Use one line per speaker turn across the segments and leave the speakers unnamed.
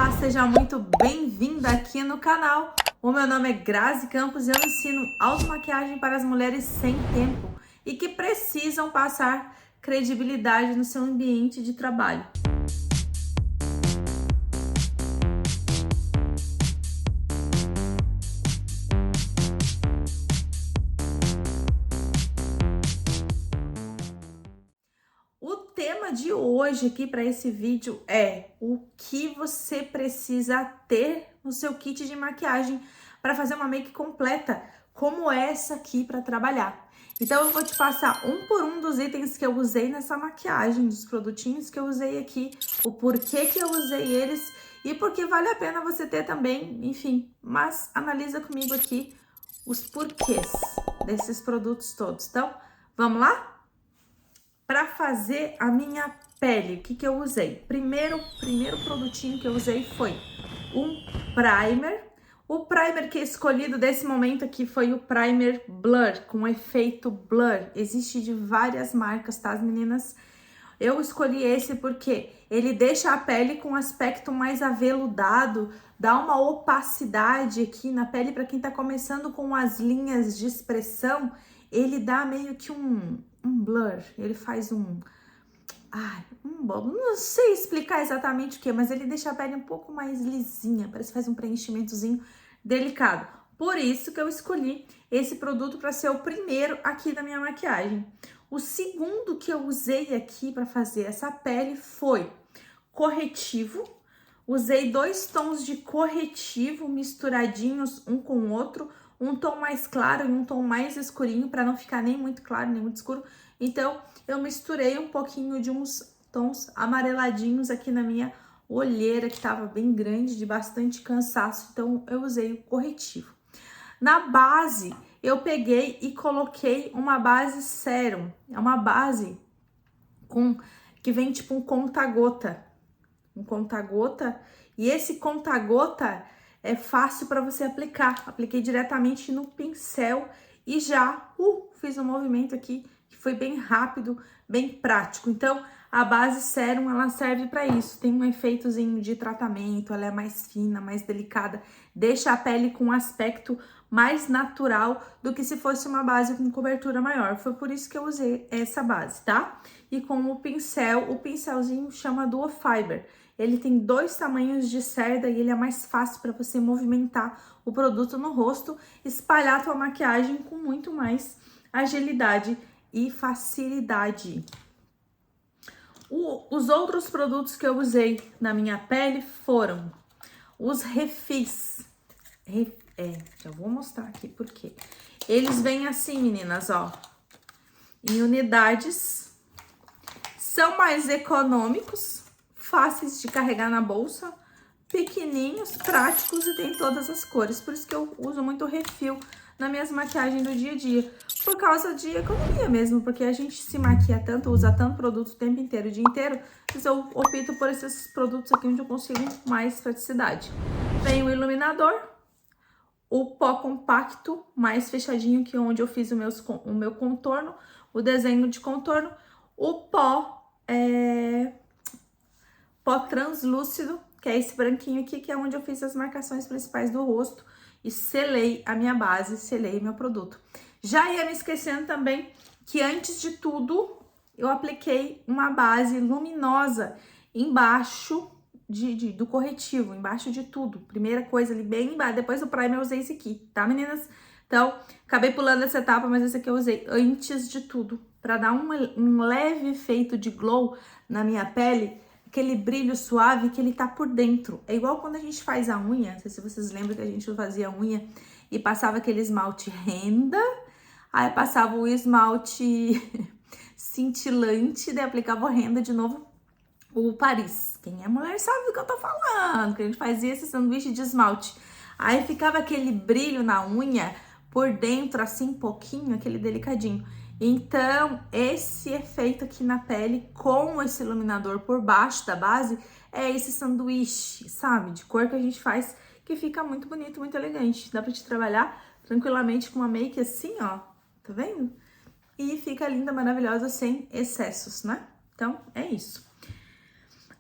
Olá, seja muito bem-vinda aqui no canal. O meu nome é Grazi Campos e eu ensino automaquiagem para as mulheres sem tempo e que precisam passar credibilidade no seu ambiente de trabalho. O tema de hoje aqui para esse vídeo é o que você precisa ter no seu kit de maquiagem para fazer uma make completa, como essa aqui para trabalhar. Então eu vou te passar um por um dos itens que eu usei nessa maquiagem, dos produtinhos que eu usei aqui, o porquê que eu usei eles e porque vale a pena você ter também, enfim. Mas analisa comigo aqui os porquês desses produtos todos. Então, vamos lá? Para fazer a minha pele, o que eu usei? Primeiro produtinho que eu usei foi um primer. O primer que é escolhido desse momento aqui foi o primer Blur, com efeito Blur. Existe de várias marcas, tá, meninas? Eu escolhi esse porque ele deixa a pele com um aspecto mais aveludado, dá uma opacidade aqui na pele para quem tá começando com as linhas de expressão. Ele dá meio que um blur, ele faz não sei explicar exatamente o que, mas ele deixa a pele um pouco mais lisinha, parece que faz um preenchimentozinho delicado. Por isso que eu escolhi esse produto para ser o primeiro aqui da minha maquiagem. O segundo que eu usei aqui para fazer essa pele foi corretivo. Usei 2 tons de corretivo misturadinhos um com o outro, um tom mais claro e um tom mais escurinho, para não ficar nem muito claro nem muito escuro. Então, eu misturei um pouquinho de uns tons amareladinhos aqui na minha olheira, que estava bem grande, de bastante cansaço, então eu usei o corretivo. Na base, eu peguei e coloquei uma base sérum, é uma base que vem tipo um conta-gota. E esse conta-gota é fácil para você aplicar. Apliquei diretamente no pincel e já fiz um movimento aqui que foi bem rápido, bem prático. Então, a base sérum, ela serve para isso. Tem um efeitozinho de tratamento, ela é mais fina, mais delicada, deixa a pele com um aspecto mais natural do que se fosse uma base com cobertura maior. Foi por isso que eu usei essa base, tá? E com o pincelzinho chama Duo Fiber. Ele tem 2 tamanhos de cerda e ele é mais fácil para você movimentar o produto no rosto, espalhar a tua maquiagem com muito mais agilidade e facilidade. Os outros produtos que eu usei na minha pele foram os refis. Já vou mostrar aqui por quê. Eles vêm assim, meninas, ó, em unidades, são mais econômicos, fáceis de carregar na bolsa, pequenininhos, práticos e tem todas as cores. Por isso que eu uso muito refil nas minhas maquiagens do dia a dia, por causa de economia mesmo, porque a gente se maquia tanto, usa tanto produto o tempo inteiro, o dia inteiro, mas eu opto por esses produtos aqui onde eu consigo mais praticidade. Vem o iluminador, o pó compacto, mais fechadinho, que é onde eu fiz o meu contorno, o desenho de contorno, o pó translúcido, que é esse branquinho aqui, que é onde eu fiz as marcações principais do rosto e selei a minha base, selei meu produto. Já ia me esquecendo também que antes de tudo, eu apliquei uma base luminosa embaixo do corretivo, embaixo de tudo. Primeira coisa ali bem embaixo, depois do primer eu usei esse aqui, tá, meninas? Então, acabei pulando essa etapa, mas esse aqui eu usei antes de tudo, para dar um leve efeito de glow na minha pele, aquele brilho suave que ele tá por dentro. É igual quando a gente faz a unha, não sei se vocês lembram que a gente fazia a unha e passava aquele esmalte renda, aí passava o esmalte cintilante, daí aplicava o renda de novo, o Paris. Quem é mulher sabe do que eu tô falando, que a gente fazia esse sanduíche de esmalte. Aí ficava aquele brilho na unha por dentro, assim, pouquinho, aquele delicadinho. Então, esse efeito aqui na pele com esse iluminador por baixo da base é esse sanduíche, sabe? De cor que a gente faz, que fica muito bonito, muito elegante. Dá pra te trabalhar tranquilamente com uma make assim, ó. Tá vendo? E fica linda, maravilhosa, sem excessos, né? Então, é isso.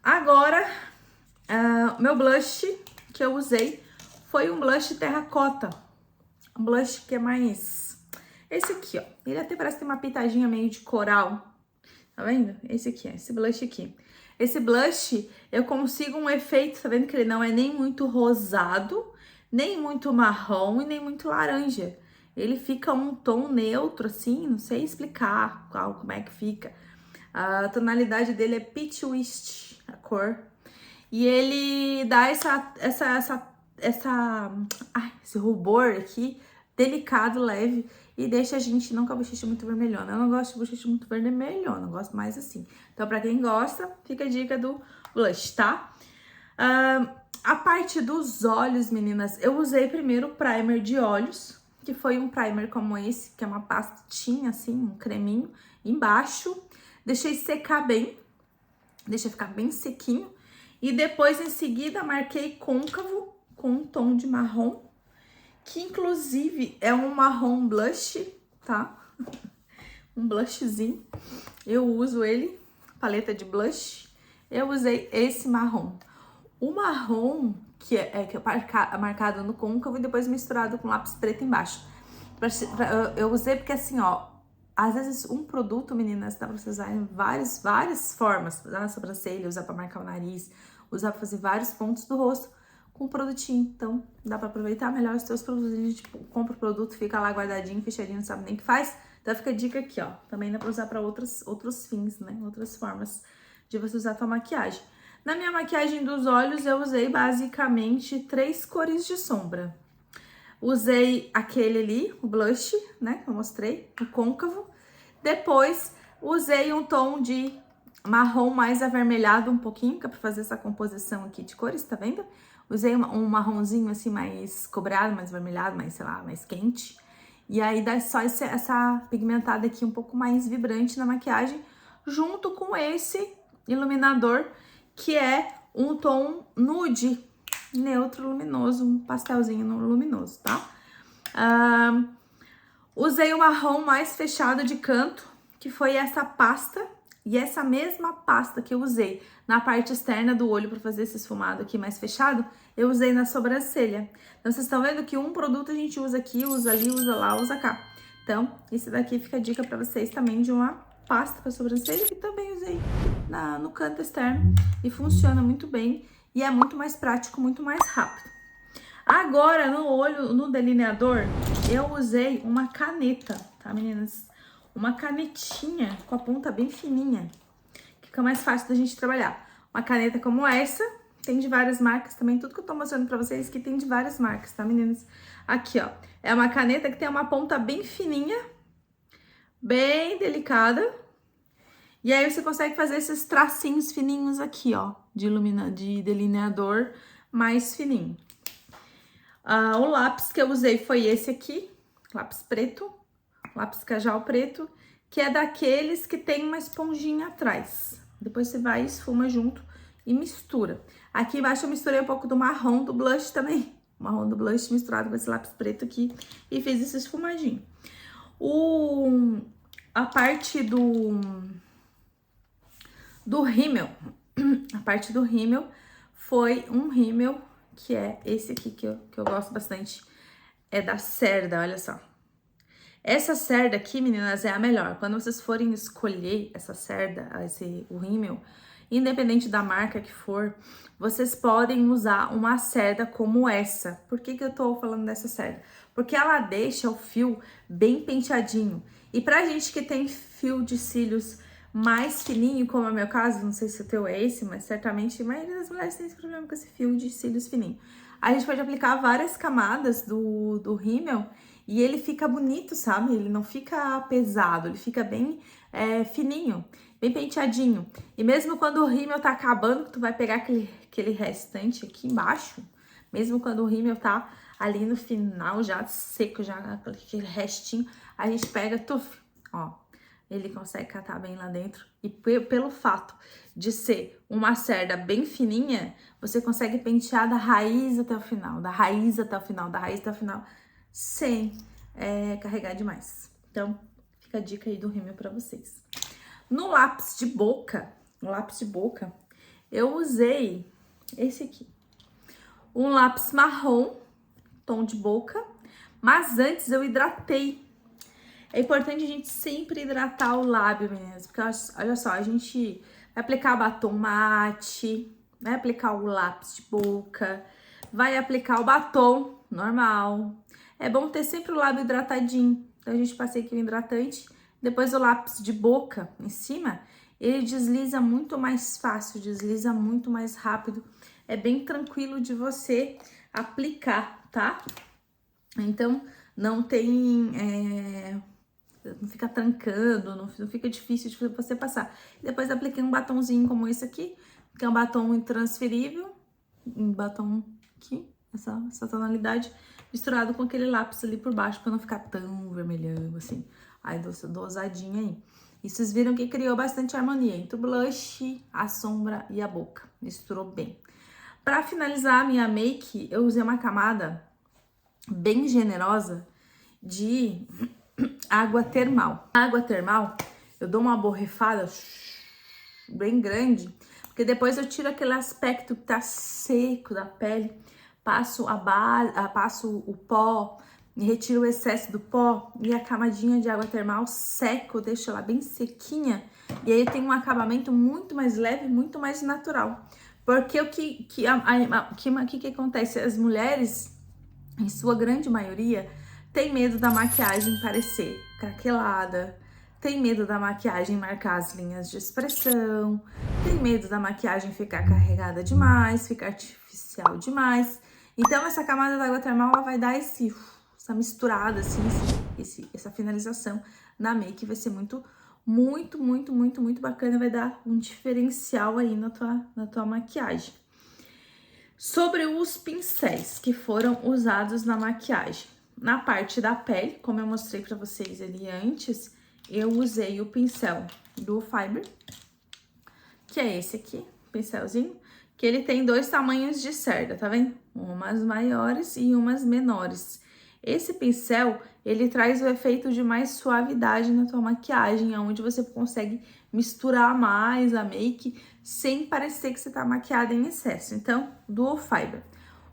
Agora, meu blush que eu usei foi um blush terracota. Um blush que é mais... Esse aqui, ó. Ele até parece ter uma pitadinha meio de coral. Tá vendo? Esse aqui, esse blush aqui. Esse blush, eu consigo um efeito, tá vendo que ele não é nem muito rosado, nem muito marrom e nem muito laranja. Ele fica um tom neutro, assim, não sei explicar como é que fica. A tonalidade dele é Peach Witch, a cor. E ele dá esse rubor aqui, delicado, leve, e deixa a gente não com a bochecha muito vermelhona. Eu não gosto de bochecha muito vermelhona, eu gosto mais assim. Então, pra quem gosta, fica a dica do blush, tá? A parte dos olhos, meninas, eu usei primeiro o primer de olhos, que foi um primer como esse, que é uma pastinha assim, um creminho embaixo. Deixei secar bem, deixei ficar bem sequinho. E depois, em seguida, marquei côncavo com um tom de marrom, que inclusive é um marrom blush, tá? Um blushzinho. Eu uso ele, paleta de blush. Eu usei esse marrom. O marrom, que é marcado no côncavo e depois misturado com lápis preto embaixo. Eu usei porque assim, ó, às vezes um produto, meninas, dá pra você usar em várias formas. Usar na sobrancelha, usar pra marcar o nariz, usar pra fazer vários pontos do rosto com o produtinho. Então, dá pra aproveitar melhor os seus produtos. A gente compra o produto, fica lá guardadinho, fechadinho, não sabe nem o que faz. Então, fica a dica aqui, ó. Também dá pra usar pra outros fins, né? Outras formas de você usar a tua maquiagem. Na minha maquiagem dos olhos, eu usei basicamente 3 cores de sombra. Usei aquele ali, o blush, né, que eu mostrei, o côncavo. Depois, usei um tom de marrom mais avermelhado um pouquinho, que é pra fazer essa composição aqui de cores, tá vendo? Usei um marronzinho assim mais cobrado, mais avermelhado, mais, sei lá, mais quente. E aí dá só essa pigmentada aqui um pouco mais vibrante na maquiagem, junto com esse iluminador, que é um tom nude, neutro luminoso, um pastelzinho luminoso, tá? Usei o marrom mais fechado de canto, que foi essa pasta, e essa mesma pasta que eu usei na parte externa do olho para fazer esse esfumado aqui mais fechado, eu usei na sobrancelha. Então, vocês estão vendo que um produto a gente usa aqui, usa ali, usa lá, usa cá. Então, esse daqui fica a dica para vocês também de uma pasta para sobrancelha, que também usei no canto externo e funciona muito bem e é muito mais prático, muito mais rápido. Agora, no olho, no delineador, eu usei uma caneta, tá, meninas? Uma canetinha com a ponta bem fininha, que fica mais fácil da gente trabalhar. Uma caneta como essa, tem de várias marcas também, tudo que eu tô mostrando pra vocês que tem de várias marcas, tá, meninas? Aqui, ó, é uma caneta que tem uma ponta bem fininha, bem delicada. E aí você consegue fazer esses tracinhos fininhos aqui, ó, de delineador mais fininho. O lápis que eu usei foi esse aqui, lápis preto, lápis cajal preto, que é daqueles que tem uma esponjinha atrás. Depois você vai, esfuma junto e mistura. Aqui embaixo eu misturei um pouco do marrom do blush também, o marrom do blush misturado com esse lápis preto aqui e fiz esse esfumadinho. A parte do rímel, a parte do rímel foi um rímel que é esse aqui que eu gosto bastante, é da Cerda, olha só. Essa cerda aqui, meninas, é a melhor. Quando vocês forem escolher essa cerda, o rímel, independente da marca que for, vocês podem usar uma cerda como essa. Por que eu tô falando dessa cerda? Porque ela deixa o fio bem penteadinho. E pra gente que tem fio de cílios mais fininho, como é o meu caso, não sei se o teu é esse, mas certamente a maioria das mulheres tem esse problema com esse fio de cílios fininho. A gente pode aplicar várias camadas do rímel e ele fica bonito, sabe? Ele não fica pesado, ele fica bem fininho, bem penteadinho. E mesmo quando o rímel tá acabando, tu vai pegar aquele restante aqui embaixo, mesmo quando o rímel tá ali no final, já seco, já aquele restinho, a gente pega, tuf, ó. Ele consegue catar bem lá dentro. E pelo fato de ser uma cerda bem fininha, você consegue pentear da raiz até o final, da raiz até o final, da raiz até o final, sem carregar demais. Então, fica a dica aí do rímel pra vocês. No lápis de boca, eu usei esse aqui. um lápis marrom, tom de boca, mas antes eu hidratei. É importante a gente sempre hidratar o lábio, meninas, porque olha só, a gente vai aplicar batom mate, vai aplicar o lápis de boca, vai aplicar o batom normal. É bom ter sempre o lábio hidratadinho. Então a gente passei aqui o hidratante, depois o lápis de boca em cima, ele desliza muito mais fácil, desliza muito mais rápido. É bem tranquilo de você aplicar, tá? Então, não tem... não fica trancando, não fica difícil de você passar. Depois apliquei um batomzinho como esse aqui, que é um batom intransferível. Um batom aqui, essa tonalidade, misturado com aquele lápis ali por baixo, pra não ficar tão vermelhão assim. Aí, dou ousadinha aí. E vocês viram que criou bastante harmonia entre o blush, a sombra e a boca. Misturou bem. Pra finalizar a minha make, eu usei uma camada bem generosa de água termal. A água termal, eu dou uma borrifada bem grande, porque depois eu tiro aquele aspecto que tá seco da pele, passo a base, passo o pó, retiro o excesso do pó e a camadinha de água termal seco, deixo ela bem sequinha e aí tem um acabamento muito mais leve, muito mais natural. Porque o que acontece? As mulheres, em sua grande maioria, tem medo da maquiagem parecer craquelada, tem medo da maquiagem marcar as linhas de expressão, tem medo da maquiagem ficar carregada demais, ficar artificial demais. Então, essa camada da água termal, ela vai dar essa misturada, assim, essa finalização na make. Vai ser muito bacana, vai dar um diferencial aí na tua maquiagem. Sobre os pincéis que foram usados na maquiagem. Na parte da pele, como eu mostrei pra vocês ali antes, eu usei o pincel do Fiber, que é esse aqui, pincelzinho, que ele tem 2 tamanhos de cerda, tá vendo? Umas maiores e umas menores. Esse pincel, ele traz o efeito de mais suavidade na tua maquiagem, onde você consegue misturar mais a make sem parecer que você tá maquiada em excesso. Então, Duo Fiber.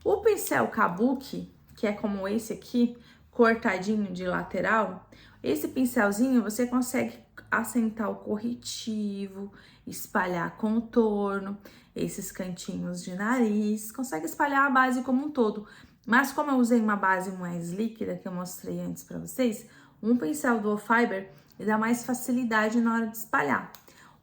O pincel Kabuki, que é como esse aqui, cortadinho de lateral, esse pincelzinho você consegue assentar o corretivo, espalhar contorno, esses cantinhos de nariz, consegue espalhar a base como um todo. Mas como eu usei uma base mais líquida, que eu mostrei antes pra vocês, um pincel Duo Fiber dá mais facilidade na hora de espalhar.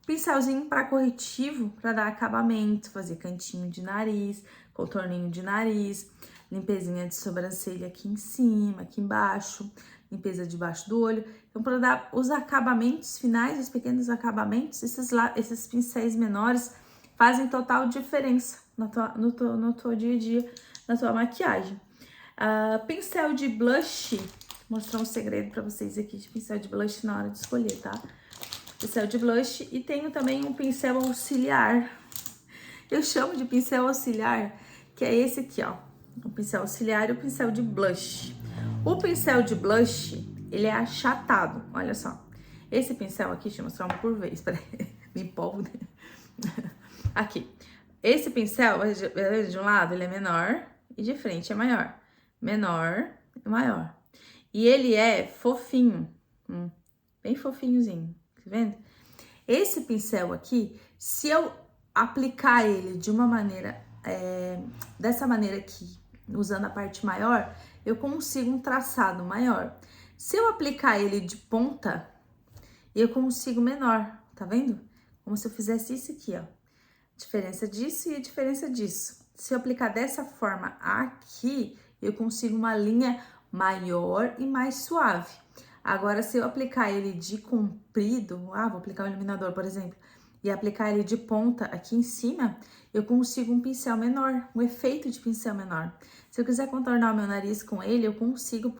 Pincelzinho para corretivo, para dar acabamento, fazer cantinho de nariz, contorninho de nariz, limpezinha de sobrancelha aqui em cima, aqui embaixo, limpeza debaixo do olho. Então, para dar os acabamentos finais, os pequenos acabamentos, esses pincéis menores fazem total diferença no teu dia a dia, na tua maquiagem. Pincel de blush, vou mostrar um segredo para vocês aqui de pincel de blush na hora de escolher, tá? Pincel de blush e tenho também um pincel auxiliar. Eu chamo de pincel auxiliar, que é esse aqui, ó. O pincel auxiliar e o pincel de blush. O pincel de blush, ele é achatado, olha só. Esse pincel aqui, deixa eu mostrar um por vez, peraí, me empolgo. Aqui. Esse pincel, de um lado, ele é menor e de frente é maior. Menor e maior. E ele é fofinho, bem fofinhozinho. Tá vendo? Esse pincel aqui, se eu aplicar ele de uma maneira, dessa maneira aqui, usando a parte maior, eu consigo um traçado maior. Se eu aplicar ele de ponta, eu consigo menor, tá vendo? Como se eu fizesse isso aqui, ó. Diferença disso e a diferença disso. Se eu aplicar dessa forma aqui, eu consigo uma linha maior e mais suave. Agora, se eu aplicar ele de comprido, vou aplicar um iluminador, por exemplo, e aplicar ele de ponta aqui em cima, eu consigo um pincel menor, um efeito de pincel menor. Se eu quiser contornar o meu nariz com ele, eu consigo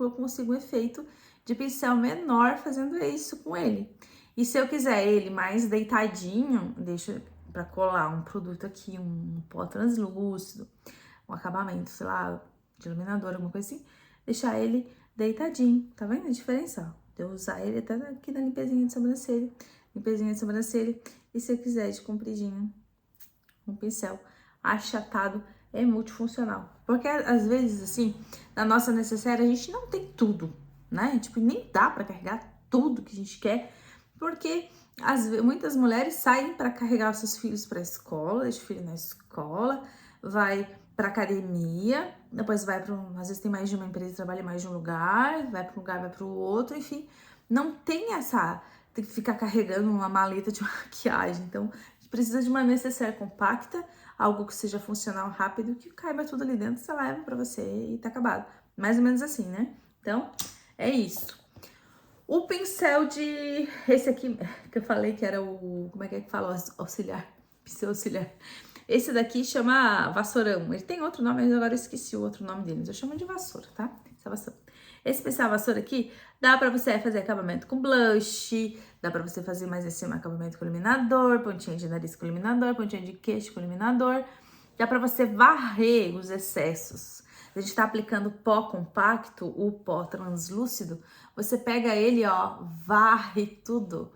um efeito de pincel menor fazendo isso com ele. E se eu quiser ele mais deitadinho, deixa para colar um produto aqui, um pó translúcido, um acabamento, sei lá, de iluminador, alguma coisa assim, deixar ele deitadinho, tá vendo a diferença? Ó, eu usar ele até aqui na limpezinha de sobrancelha, e se eu quiser de compridinho, um pincel achatado, é multifuncional. Porque às vezes, assim, na nossa necessaire a gente não tem tudo, né? Tipo, nem dá pra carregar tudo que a gente quer, porque muitas mulheres saem para carregar os seus filhos para a escola, deixa o filho na escola, vai para academia, depois vai para às vezes tem mais de uma empresa, trabalha em mais de um lugar, vai para um lugar, vai para o outro, enfim, não tem tem que ficar carregando uma maleta de maquiagem. Então, a gente precisa de uma necessaire compacta, algo que seja funcional, rápido, que caiba tudo ali dentro, você leva para você e tá acabado. Mais ou menos assim, né? Então, é isso. O pincel esse aqui, que eu falei que era como é que fala? Auxiliar. Pincel auxiliar. Esse daqui chama vassourão. Ele tem outro nome, mas agora eu esqueci o outro nome dele. Mas eu chamo de vassoura, tá? Essa vassoura. Esse pincel vassoura aqui, dá pra você fazer acabamento com blush, dá pra você fazer mais assim um acabamento com iluminador, pontinha de nariz com iluminador, pontinha de queixo com iluminador. Dá pra você varrer os excessos. A gente tá aplicando pó compacto, o pó translúcido, você pega ele, ó, varre tudo,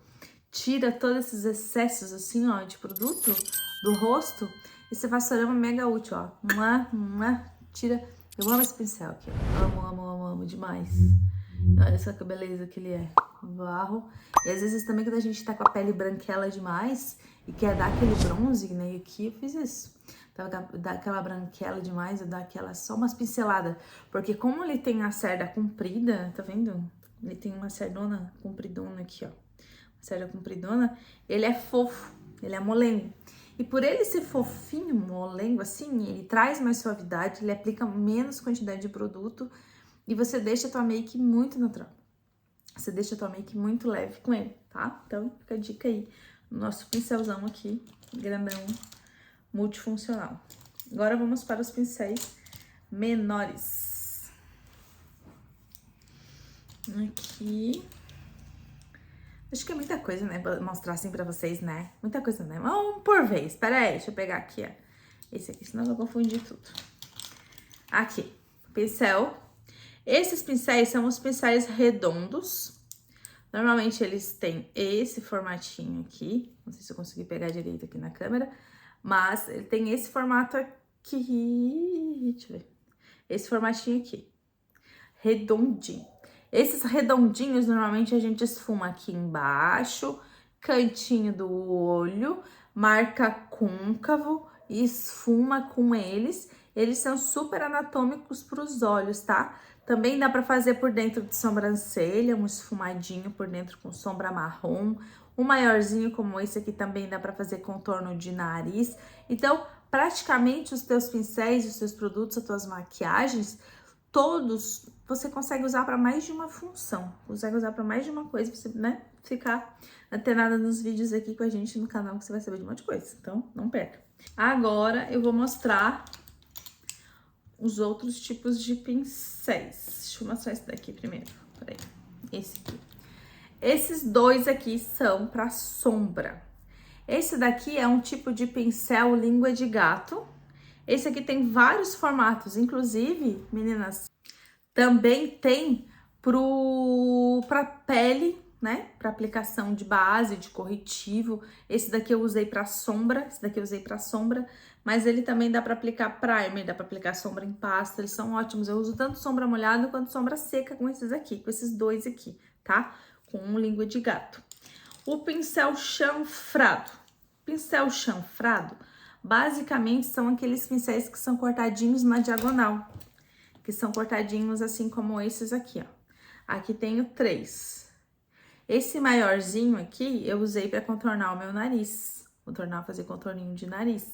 tira todos esses excessos, assim, ó, de produto do rosto. Esse vassourão é mega útil, ó. Tira. Eu amo esse pincel aqui, ó. Amo, amo, amo, amo demais. Olha só que beleza que ele é. Varro. E às vezes também quando a gente tá com a pele branquela demais e quer dar aquele bronze, né? Aqui eu fiz isso. Então, dá aquela branquela demais, eu dou aquela só umas pinceladas. Porque como ele tem a cerda comprida, tá vendo? Ele tem uma cerdona compridona aqui, ó. Uma cerda compridona, ele é fofo, ele é molengo. E por ele ser fofinho, molengo assim, ele traz mais suavidade, ele aplica menos quantidade de produto e você deixa a tua make muito natural. Você deixa a tua make muito leve com ele, tá? Então, fica a dica aí. Nosso pincelzão aqui, grandão, multifuncional. Agora vamos para os pincéis menores. Aqui. Acho que é muita coisa, né? Vou mostrar assim pra vocês, né? Muita coisa, né? Vamos por vez. Pera aí, deixa eu pegar aqui, ó. Esse aqui, senão eu vou confundir tudo. Aqui, pincel. Esses pincéis são os pincéis redondos. Normalmente eles têm esse formatinho aqui. Não sei se eu consegui pegar direito aqui na câmera. Mas ele tem esse formato aqui. Deixa eu ver. Esse formatinho aqui. Redondinho. Esses redondinhos, normalmente a gente esfuma aqui embaixo, cantinho do olho, marca côncavo e esfuma com eles. Eles são super anatômicos para os olhos, tá? Também dá para fazer por dentro de sobrancelha, um esfumadinho por dentro com sombra marrom. Um maiorzinho como esse aqui também dá para fazer contorno de nariz. Então, praticamente os teus pincéis, os teus produtos, as tuas maquiagens, todos você consegue usar para mais de uma função, consegue usar para mais de uma coisa, pra você, né, ficar antenada nos vídeos aqui com a gente no canal, que você vai saber de um monte de coisa, então não perca. Agora eu vou mostrar os outros tipos de pincéis. Deixa eu mostrar esse daqui primeiro, peraí, esse aqui. Esses dois aqui são para sombra. Esse daqui é um tipo de pincel língua de gato. Esse aqui tem vários formatos, inclusive, meninas, também tem pra pele, né? Pra aplicação de base, de corretivo. Esse daqui eu usei pra sombra, mas ele também dá pra aplicar primer, dá pra aplicar sombra em pasta, eles são ótimos. Eu uso tanto sombra molhada quanto sombra seca com esses aqui, com esses dois aqui, tá? Com língua de gato. O pincel chanfrado. Pincel chanfrado, basicamente são aqueles pincéis que são cortadinhos na diagonal. Que são cortadinhos assim como esses aqui, ó. Aqui tenho 3. Esse maiorzinho aqui eu usei para contornar o meu nariz. Fazer contorninho de nariz.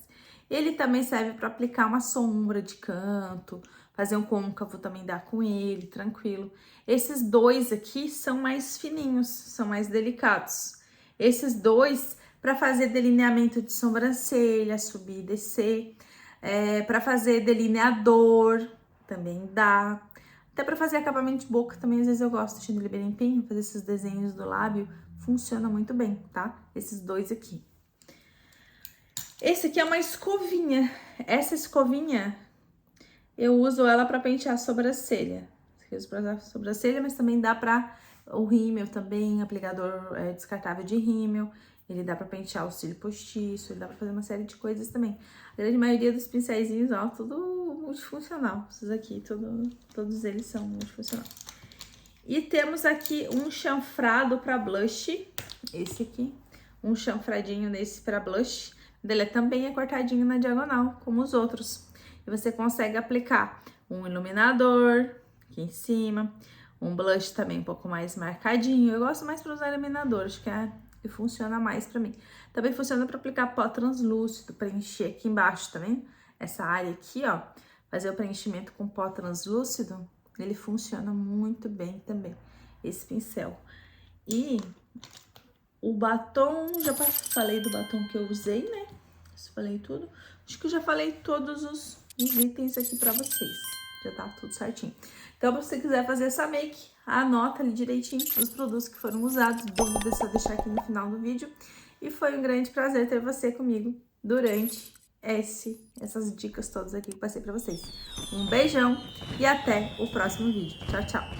Ele também serve para aplicar uma sombra de canto, fazer um côncavo também dá com ele, tranquilo. Esses dois aqui são mais fininhos, são mais delicados. Esses dois para fazer delineamento de sobrancelha, subir e descer, para fazer delineador, também dá. Até para fazer acabamento de boca também, às vezes eu gosto, deixando ele bem limpinho, fazer esses desenhos do lábio, funciona muito bem, tá? Esses dois aqui. Esse aqui é uma escovinha. Essa escovinha, eu uso ela para pentear a sobrancelha. Eu uso pra sobrancelha, mas também dá para o rímel também, aplicador descartável de rímel. Ele dá pra pentear o cílio postiço, ele dá pra fazer uma série de coisas também. A grande maioria dos pincéizinhos, ó, tudo multifuncional. Esses aqui, todos eles são multifuncional. E temos aqui um chanfrado pra blush, esse aqui. Um chanfradinho nesse pra blush. Ele também é cortadinho na diagonal, como os outros. E você consegue aplicar um iluminador aqui em cima, um blush também um pouco mais marcadinho. Eu gosto mais para usar iluminador, acho que funciona mais para mim. Também funciona para aplicar pó translúcido, preencher aqui embaixo, tá vendo? Essa área aqui, ó, fazer o preenchimento com pó translúcido, ele funciona muito bem também, esse pincel. E o batom, já falei do batom que eu usei, né? Falei tudo. Acho que eu já falei todos os itens aqui pra vocês. Já tá tudo certinho. Então, se você quiser fazer essa make, anota ali direitinho os produtos que foram usados. Dúvidas, só deixar aqui no final do vídeo. E foi um grande prazer ter você comigo durante essas dicas todas aqui que eu passei pra vocês. Um beijão e até o próximo vídeo. Tchau, tchau!